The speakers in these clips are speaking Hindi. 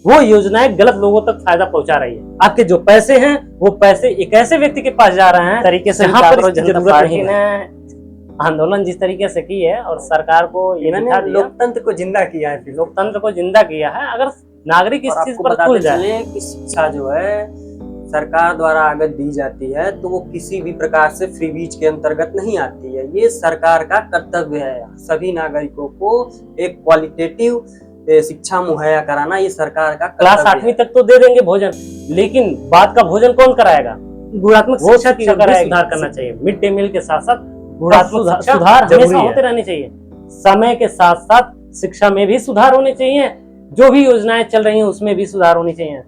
वो योजनाएं गलत लोगों तक फायदा पहुंचा रही है। आपके जो पैसे हैं वो पैसे एक ऐसे व्यक्ति के पास जा रहे हैं तरीके से जहां पर इसकी जरूरत नहीं है। आंदोलन जिस तरीके से की है और सरकार को ये दिखा दिया, लोकतंत्र को जिंदा किया है, लोकतंत्र को जिंदा किया है। अगर नागरिक इस चीज पर खुल जाए कि शिक्षा जो है सरकार द्वारा अगर दी जाती है तो वो किसी भी प्रकार से फ्री बीज के अंतर्गत नहीं आती है। ये सरकार का कर्तव्य है, सभी नागरिकों को एक क्वालिटेटिव शिक्षा मुहैया कराना ये सरकार का क्लास 8वीं तक तो दे देंगे भोजन, लेकिन बाद का भोजन कौन कराएगा? गुणात्मक शिक्षा की सुधार करना चाहिए। मिड डे मील के साथ साथ गुणात्मक सुधार हमेशा होते रहने चाहिए। समय के साथ साथ शिक्षा में भी सुधार होने चाहिए, जो भी योजनाएं चल रही हैं उसमें भी सुधार होनी चाहिए।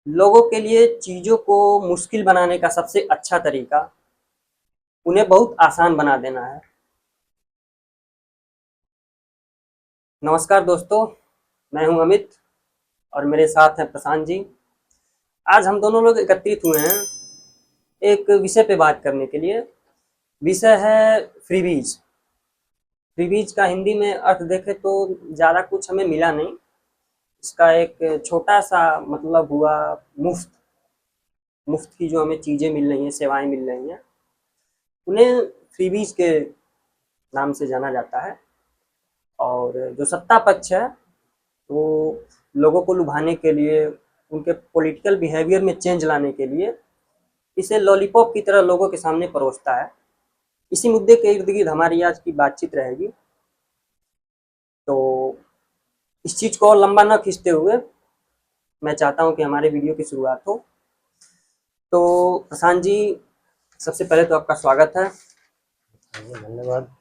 लोगों के लिए चीजों को मुश्किल बनाने का सबसे अच्छा तरीका उन्हें बहुत आसान बना देना है। नमस्कार दोस्तों, मैं हूं अमित और मेरे साथ हैं प्रशांत जी। आज हम दोनों लोग एकत्रित हुए हैं एक विषय पे बात करने के लिए। विषय है फ्रीबीज। फ्रीबीज का हिंदी में अर्थ देखें तो ज़्यादा कुछ हमें मिला नहीं। इसका एक छोटा सा मतलब हुआ मुफ्त की जो हमें चीज़ें मिल रही हैं, सेवाएं मिल रही हैं, उन्हें फ्रीबीज के नाम से जाना जाता है। और जो सत्ता पक्ष है वो लोगों को लुभाने के लिए, उनके पॉलिटिकल बिहेवियर में चेंज लाने के लिए इसे लॉलीपॉप की तरह लोगों के सामने परोसता है। इसी मुद्दे के इर्द गिर्द हमारी आज की बातचीत रहेगी। तो इस चीज़ को और लंबा न खींचते हुए मैं चाहता हूं कि हमारे वीडियो की शुरुआत हो। तो प्रशांत जी, सबसे पहले तो आपका स्वागत है। धन्यवाद।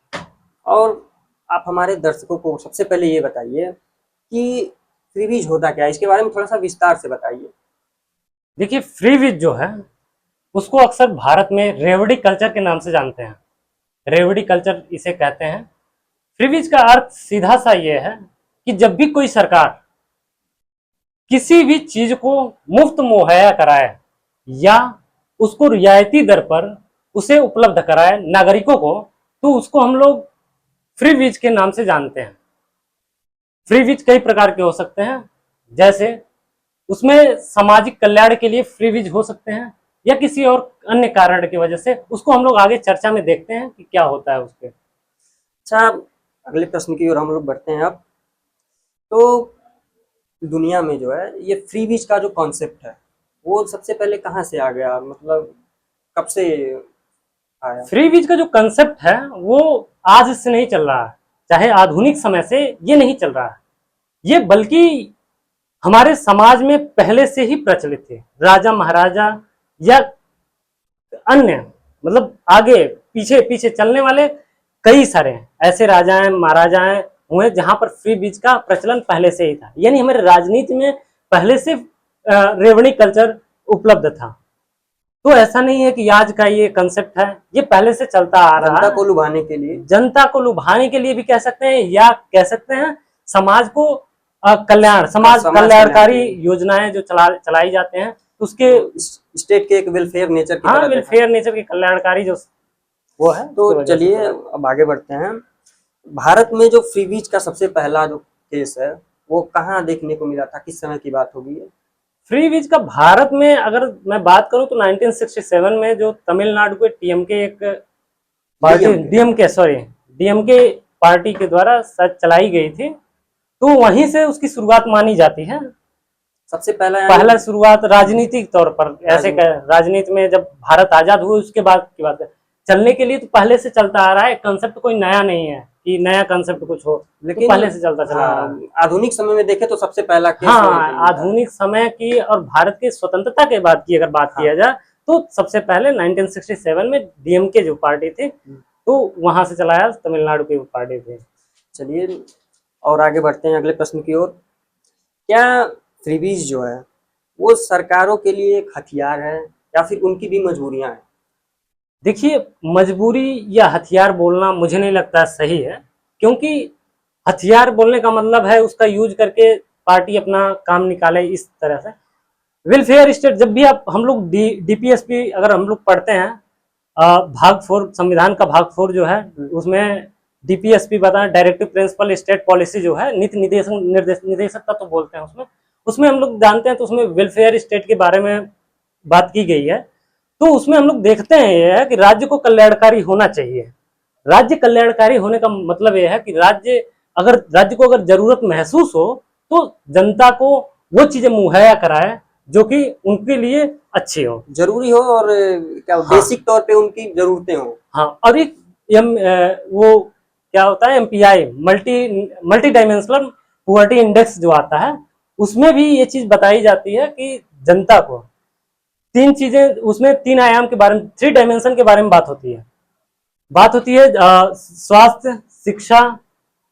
और आप हमारे दर्शकों को सबसे पहले ये बताइए कि फ्रीबीज होता क्या है, इसके बारे में थोड़ा सा विस्तार से बताइए। देखिए, फ्रीबीज जो है उसको अक्सर भारत में रेवड़ी कल्चर के नाम से जानते हैं। रेवड़ी कल्चर इसे कहते हैं। फ्रीबीज का अर्थ सीधा सा ये है कि जब भी कोई सरकार किसी भी चीज को मुफ्त मुहैया कराए या उसको रियायती दर पर उसे उपलब्ध कराए नागरिकों को, तो उसको हम लोग फ्रीबीज के नाम से जानते हैं। फ्रीबीज कई प्रकार के हो सकते हैं, जैसे उसमें सामाजिक कल्याण के लिए फ्रीबीज हो सकते हैं या किसी और अन्य कारण की वजह से। उसको हम लोग आगे चर्चा में देखते हैं कि क्या होता है उसके। अच्छा, अगले प्रश्न की ओर हम लोग बढ़ते हैं अब। तो दुनिया में जो है ये फ्रीबीज का जो कॉन्सेप्ट है वो सबसे पहले कहाँ से आ गया, मतलब कब से आया? फ्रीबीज का जो कंसेप्ट है वो आज से नहीं चल रहा है, चाहे आधुनिक समय से ये नहीं चल रहा है, ये बल्कि हमारे समाज में पहले से ही प्रचलित थे। राजा महाराजा या अन्य मतलब आगे पीछे पीछे चलने वाले कई सारे ऐसे राजाएं महाराजाएं हुए जहां पर फ्रीबीज का प्रचलन पहले से ही था। यानी हमारे राजनीति में पहले से रेवड़ी कल्चर उपलब्ध था। तो ऐसा नहीं है कि आज का ये कंसेप्ट है, ये पहले से चलता आ रहा है। जनता को लुभाने के लिए, जनता को लुभाने के लिए भी कह सकते हैं, या कह सकते हैं समाज को समाज कल्याणकारी योजनाएं जो चलाई जाते हैं उसके स्टेट के एक वेलफेयर नेचर की तरह, वेलफेयर नेचर के कल्याणकारी जो वो है। तो चलिए अब आगे बढ़ते हैं। भारत में जो फ्रीबीज का सबसे पहला जो केस है वो कहाँ देखने को मिला था, किस समय की बात होगी? फ्रीबीज का भारत में अगर मैं बात करूं तो 1967 में जो तमिलनाडु के डीएमके पार्टी के द्वारा चलाई गई थी, तो वहीं से उसकी शुरुआत मानी जाती है। सबसे पहला शुरुआत राजनीतिक तौर पर, ऐसे राजनीति में जब भारत आजाद हुआ उसके बाद की बात है। चलने के लिए तो पहले से चलता आ रहा है, कंसेप्ट कोई नया नहीं है कि नया कंसेप्ट कुछ हो, लेकिन पहले से चलता चला आ रहा है। आधुनिक समय में देखें तो सबसे पहला केस आधुनिक समय की और भारत की स्वतंत्रता के बाद की अगर बात किया जाए तो सबसे पहले 1967 में डीएमके जो पार्टी थी तो वहां से चलाया, तमिलनाडु की पार्टी थी। चलिए और आगे बढ़ते हैं अगले प्रश्न की ओर। क्या फ्रीबीज जो है वो सरकारों के लिए एक हथियार है या फिर उनकी भी मजबूरियां हैं? देखिए, मजबूरी या हथियार बोलना मुझे नहीं लगता सही है, क्योंकि हथियार बोलने का मतलब है उसका यूज करके पार्टी अपना काम निकाले इस तरह से। वेलफेयर स्टेट, जब भी हम लोग डीपीएसपी अगर हम लोग पढ़ते हैं, भाग 4 संविधान का भाग 4 जो है उसमें डीपीएसपी बताएं, डायरेक्टिव प्रिंसिपल स्टेट पॉलिसी जो है, नीति निदेशकता तो बोलते हैं उसमें, उसमें हम लोग जानते हैं तो उसमें वेलफेयर स्टेट के बारे में बात की गई है। तो उसमें हम लोग देखते हैं यह है कि राज्य को कल्याणकारी होना चाहिए। राज्य कल्याणकारी होने का मतलब यह है कि राज्य को अगर जरूरत महसूस हो तो जनता को वो चीजें मुहैया कराए जो कि उनके लिए अच्छी हो, जरूरी हो और क्या हाँ, बेसिक तौर पे उनकी जरूरतें हो। हाँ। और एक वो क्या होता है MPI, multi dimensional poverty index जो आता है, उसमें भी ये चीज बताई जाती है कि जनता को तीन चीजें, उसमें तीन आयाम के बारे में, 3 डायमेंशन के बारे में बात होती है स्वास्थ्य, शिक्षा,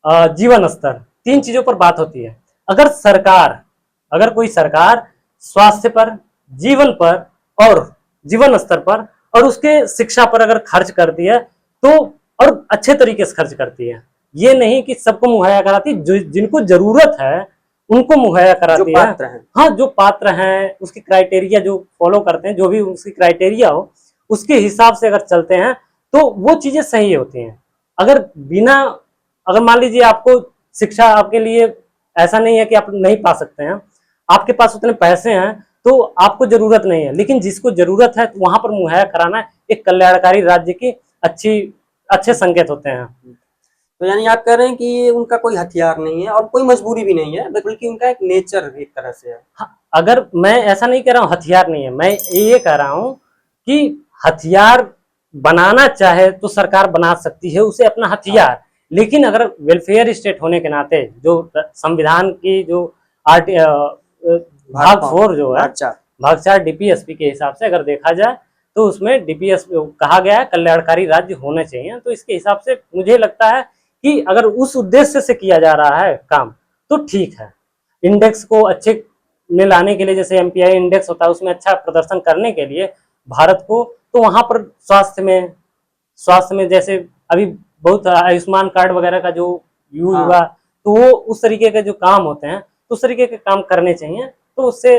जीवन स्तर, 3 चीजों पर बात होती है। अगर कोई सरकार स्वास्थ्य पर, जीवन पर और जीवन स्तर पर और उसके शिक्षा पर अगर खर्च करती है तो, और अच्छे तरीके से खर्च करती है, ये नहीं कि सबको मुहैया कराती, जिनको जरूरत है उनको मुहैया कराती है। हाँ, जो पात्र हैं, उसकी क्राइटेरिया जो फॉलो करते हैं, जो भी उसकी क्राइटेरिया हो उसके हिसाब से अगर चलते हैं तो वो चीजें सही होती हैं। अगर मान लीजिए आपको शिक्षा, आपके लिए ऐसा नहीं है कि आप नहीं पा सकते हैं, आपके पास उतने पैसे हैं तो आपको जरूरत नहीं है, लेकिन जिसको जरूरत है वहां पर मुहैया कराना एक कल्याणकारी राज्य की अच्छे संकेत होते हैं। तो यानी आप कह रहे हैं कि ये उनका कोई हथियार नहीं है और कोई मजबूरी भी नहीं है, बल्कि उनका एक नेचर एक तरह से है। हाँ, अगर मैं ऐसा नहीं कह रहा हूँ हथियार नहीं है, मैं ये कह रहा हूँ कि हथियार बनाना चाहे तो सरकार बना सकती है उसे अपना हथियार, लेकिन अगर वेलफेयर स्टेट होने के नाते जो संविधान की जो भाग 4 जो है, भाग 4 डीपीएसपी के हिसाब से अगर देखा जाए तो उसमें डीपीएसपी कहा गया है कल्याणकारी राज्य होने चाहिए। तो इसके हिसाब से मुझे लगता है कि अगर उस उद्देश्य से किया जा रहा है काम तो ठीक है। इंडेक्स को अच्छे में लाने के लिए, जैसे एमपीआई इंडेक्स होता है, उसमें अच्छा प्रदर्शन करने के लिए भारत को, तो वहां पर स्वास्थ्य में जैसे अभी बहुत आयुष्मान कार्ड वगैरह का जो यूज हुआ, तो वो उस तरीके के जो काम होते हैं तो उस तरीके के काम करने चाहिए, तो उससे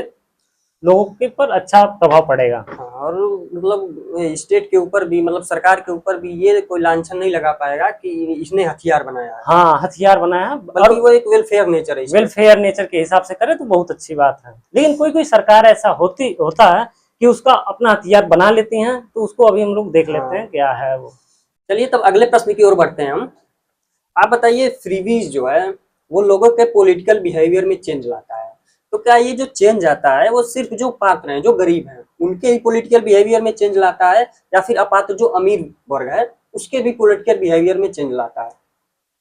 लोगों के पर अच्छा प्रभाव पड़ेगा। और मतलब स्टेट के ऊपर भी, मतलब सरकार के ऊपर भी ये कोई लांछन नहीं लगा पाएगा कि इसने हथियार बनाया है। हाँ, हथियार बनाया, बल्कि वो एक वेलफेयर नेचर है, वेलफेयर नेचर के हिसाब से करे तो बहुत अच्छी बात है। लेकिन कोई सरकार ऐसा होता है कि उसका अपना हथियार बना लेती हैं, तो उसको अभी हम लोग देख लेते हैं क्या है वो। चलिए तब अगले प्रश्न की ओर बढ़ते हैं हम। आप बताइए, फ्रीबीज जो है वो लोगों के पॉलिटिकल बिहेवियर में चेंज लाता है, तो क्या ये जो चेंज आता है वो सिर्फ जो पात्र हैं, जो गरीब हैं, उनके ही पॉलिटिकल बिहेवियर में चेंज लाता है, या फिर अपात्र जो अमीर वर्ग है उसके भी पॉलिटिकल बिहेवियर में चेंज लाता है?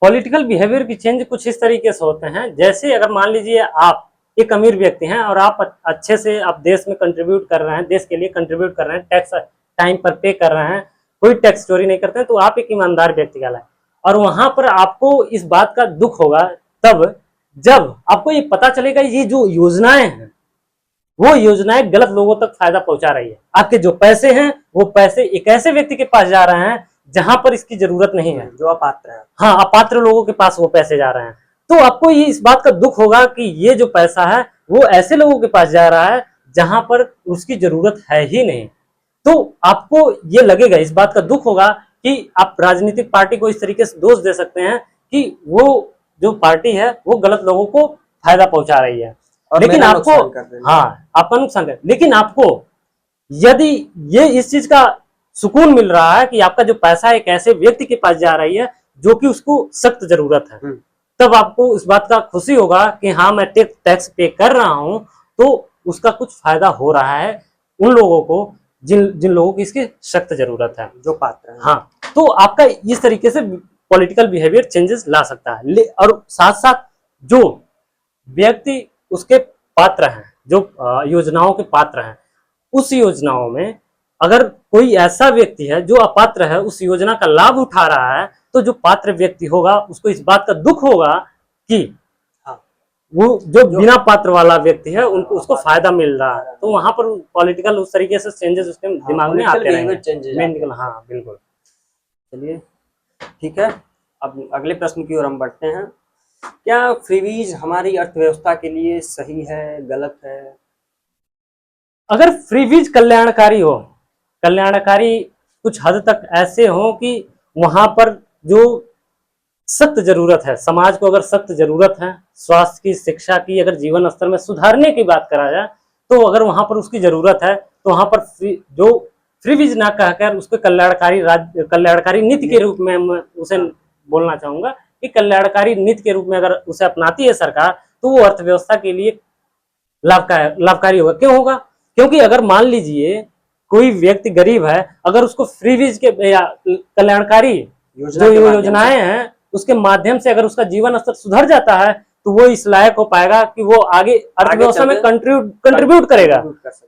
पॉलिटिकल बिहेवियर की चेंज कुछ इस तरीके से होते हैं, जैसे अगर मान लीजिए आप एक अमीर व्यक्ति हैं और आप अच्छे से आप देश में कंट्रीब्यूट कर रहे हैं, देश के लिए कंट्रीब्यूट कर रहे हैं, टैक्स टाइम पर पे कर रहे हैं, कोई टैक्स चोरी नहीं करते हैं, तो आप एक ईमानदार व्यक्ति कहलाए। और वहां पर आपको इस बात का दुख होगा तब जब आपको ये पता चलेगा ये जो योजनाएं हैं वो योजनाएं गलत लोगों तक फायदा पहुंचा रही है। आपके जो पैसे हैं वो पैसे एक ऐसे व्यक्ति के पास जा रहे हैं जहां पर इसकी जरूरत नहीं है, जो अपात्र है। हाँ, अपात्र लोगों के पास वो पैसे जा रहे हैं, तो आपको ये इस बात का दुख होगा कि ये जो पैसा है वो ऐसे लोगों के पास जा रहा है जहां पर उसकी जरूरत है ही नहीं। तो आपको ये लगेगा, इस बात का दुख होगा कि आप राजनीतिक पार्टी को इस तरीके से दोष दे सकते हैं कि वो जो पार्टी है वो गलत लोगों को फायदा पहुंचा रही है, लेकिन आपको, हाँ, आपका नुकसान है। लेकिन आपको यदि ये इस चीज का सुकून मिल रहा है कि आपका जो पैसा एक ऐसे व्यक्ति के पास जा रही है जो कि उसको सख्त जरूरत है, तब आपको इस बात का खुशी होगा कि हाँ, मैं टैक्स पे कर रहा हूं तो उसका कुछ फायदा हो रहा है उन लोगों को जिन लोगों की इसकी सख्त जरूरत है, जो पात्र है। हाँ, तो आपका इस तरीके से पॉलिटिकल बिहेवियर चेंजेस ला सकता है। और साथ साथ जो व्यक्ति उसके पात्र हैं, जो योजनाओं के पात्र हैं, उस योजनाओं में अगर कोई ऐसा व्यक्ति है जो अपात्र है, उस योजना का लाभ उठा रहा है, तो जो पात्र व्यक्ति होगा उसको इस बात का दुख होगा कि वो जो बिना पात्र वाला व्यक्ति है उनको उसको फायदा मिल रहा है, तो वहां पर पॉलिटिकल उस तरीके से चेंजेस उसके दिमाग में आते रहेंगे। हाँ, बिल्कुल। चलिए ठीक है, अब अगले प्रश्न की ओर हम बढ़ते हैं। क्या फ्रीबीज हमारी अर्थव्यवस्था के लिए सही है, गलत है? अगर फ्रीबीज कल्याणकारी कुछ हद तक ऐसे हो कि वहां पर जो सख्त जरूरत है, समाज को अगर सख्त जरूरत है स्वास्थ्य की, शिक्षा की, अगर जीवन स्तर में सुधारने की बात करा जाए तो अगर वहां पर उसकी जरूरत है तो वहां पर जो फ्रीबीज ना कहकर उसको कल्याणकारी नीति के रूप में मैं उसे बोलना चाहूंगा कि कल्याणकारी नीति के रूप में अगर उसे अपनाती है सरकार तो वो अर्थव्यवस्था के लिए लाभकारी होगा। क्यों होगा? क्योंकि अगर मान लीजिए कोई व्यक्ति गरीब है, अगर उसको फ्रीबीज के या कल्याणकारी जो योजनाएं हैं उसके माध्यम से अगर उसका जीवन स्तर सुधर जाता है तो वो इस लायक हो पाएगा कि वो आगे अर्थव्यवस्था में कंट्रीब्यूट करेगा।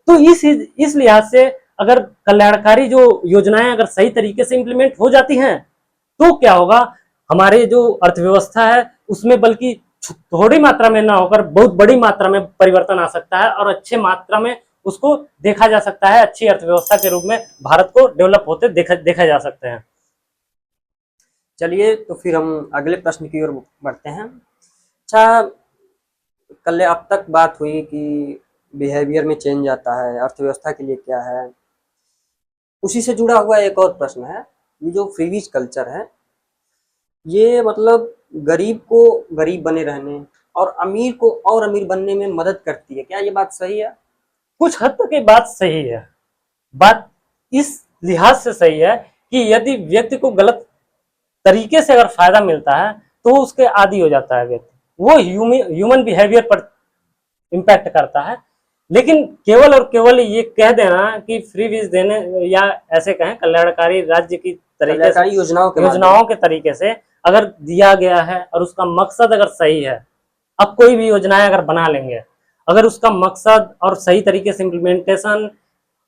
तो इस लिहाज से अगर कल्याणकारी जो योजनाएं अगर सही तरीके से इंप्लीमेंट हो जाती हैं तो क्या होगा, हमारे जो अर्थव्यवस्था है उसमें बल्कि थोड़ी मात्रा में ना होकर बहुत बड़ी मात्रा में परिवर्तन आ सकता है और अच्छे मात्रा में उसको देखा जा सकता है, अच्छी अर्थव्यवस्था के रूप में भारत को डेवलप होते देखा जा सकते हैं। चलिए तो फिर हम अगले प्रश्न की ओर बढ़ते हैं। अच्छा, कल अब तक बात हुई कि बिहेवियर में चेंज आता है, अर्थव्यवस्था के लिए क्या है। उसी से जुड़ा हुआ एक और प्रश्न है, ये जो फ्रीबीज कल्चर है ये मतलब गरीब को गरीब बने रहने और अमीर को और अमीर बनने में मदद करती है, क्या ये बात सही है? कुछ हद तक ये बात सही है। बात इस लिहाज से सही है कि यदि व्यक्ति को गलत तरीके से अगर फायदा मिलता है तो उसके आदी हो जाता है व्यक्ति, वो ह्यूमन बिहेवियर पर इम्पैक्ट करता है। लेकिन केवल और केवल ये कह देना कि फ्री बीज देने या ऐसे कहें कल्याणकारी राज्य की तरीके से योजनाओं के तरीके से अगर दिया गया है और उसका मकसद अगर सही है, अब कोई भी योजनाएं अगर बना लेंगे अगर उसका मकसद और सही तरीके से इम्प्लीमेंटेशन,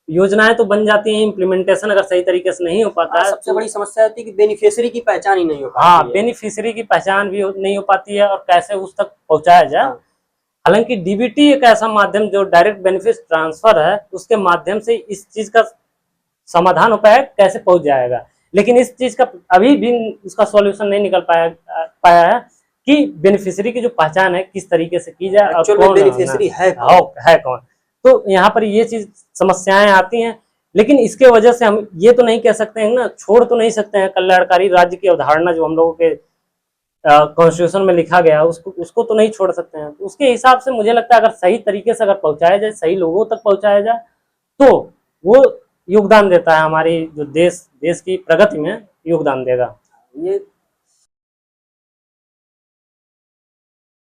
योजनाएं तो बन जाती हैं, इम्प्लीमेंटेशन अगर सही तरीके से नहीं हो पाता है, सबसे बड़ी समस्या होती है कि बेनिफिशियरी की पहचान ही नहीं हो पाती। हाँ, बेनिफिशियरी की पहचान भी नहीं हो पाती है और कैसे उस तक पहुंचाया जाए। हाँ। हालांकि डीबीटी एक ऐसा माध्यम जो डायरेक्ट बेनिफिट ट्रांसफर है, उसके माध्यम से इस चीज का समाधान हो पाया कैसे पहुंच जाएगा, लेकिन इस चीज का अभी भी उसका सॉल्यूशन नहीं निकल पाया है कि बेनिफिशियरी की जो पहचान है किस तरीके से की जाए और कौन बेनिफिशियरी है कौन। तो यहाँ पर ये चीज समस्याएं आती हैं, लेकिन इसके वजह से हम ये तो नहीं कह सकते हैं ना, छोड़ तो नहीं सकते हैं कल्याणकारी राज्य की अवधारणा जो हम लोगों के कॉन्स्टिट्यूशन में लिखा गया उसको तो नहीं छोड़ सकते हैं। तो उसके हिसाब से मुझे लगता है अगर सही तरीके से अगर पहुंचाया जाए, सही लोगों तक पहुंचाया जाए तो वो योगदान देता है, हमारी जो देश की प्रगति में योगदान देगा। ये